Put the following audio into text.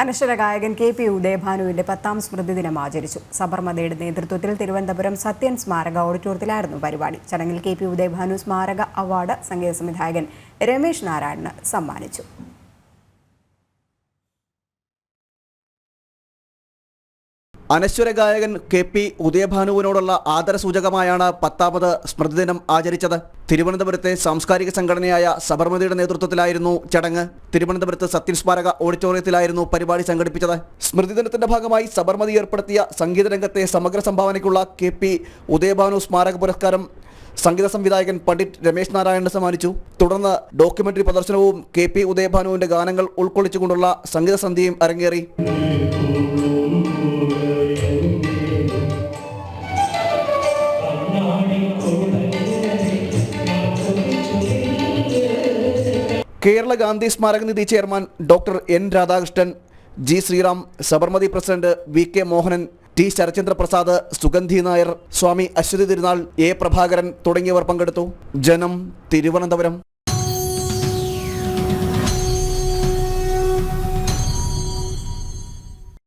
അനശ്വര ഗായകൻ കെ.പി. ഉദയഭാനുവിന്റെ 10ാം സ്മൃതി ദിനം ആചരിച്ചു. സബർമതിയുടെ നേതൃത്വത്തിൽ തിരുവനന്തപുരം സത്യൻ സ്മാരക ഓഡിറ്റോറിയത്തിലായിരുന്നു പരിപാടി. ചടങ്ങിൽ കെ.പി. ഉദയഭാനു സ്മാരക അവാർഡ് സംഗീത സംവിധായകൻ രമേശ് നാരായണന് സമ്മാനിച്ചു. അനശ്വര ഗായകൻ കെ.പി. ഉദയഭാനുവിനോടുള്ള ആദരസൂചകമായാണ് 10ാമത് സ്മൃതിദിനം ആചരിച്ചത്. തിരുവനന്തപുരത്തെ സാംസ്കാരിക സംഘടനയായ സബർമതിയുടെ നേതൃത്വത്തിലായിരുന്നു ചടങ്ങ്. തിരുവനന്തപുരത്ത് സത്യൻ സ്മാരക ഓഡിറ്റോറിയത്തിലായിരുന്നു പരിപാടി സംഘടിപ്പിച്ചത്. സ്മൃതിദിനത്തിന്റെ ഭാഗമായി സബർമതി ഏർപ്പെടുത്തിയ സംഗീത രംഗത്തെ സമഗ്ര സംഭാവനയ്ക്കുള്ള കെ.പി. ഉദയഭാനു സ്മാരക പുരസ്കാരം സംഗീത സംവിധായകൻ പണ്ഡിറ്റ് രമേശ് നാരായണന് സമ്മാനിച്ചു. തുടർന്ന് ഡോക്യുമെന്ററി പ്രദർശനവും കെ.പി. ഉദയഭാനുവിന്റെ ഗാനങ്ങൾ ഉൾക്കൊള്ളിച്ചുകൊണ്ടുള്ള സംഗീത സന്ധ്യയും അരങ്ങേറി. Kerala Gandhi Smaraka Nidhi chairman doctor N Radhakrishnan, G Sreeram, Sabarmati president V K. Mohanan, T Sarachandra Prasad, Sugandhi Nair, Swami Aswathi Thirunal, A Prabhakaran തുടങ്ങിയവർ പങ്കെടുത്തു. ജനം, തിരുവനന്തപുരം.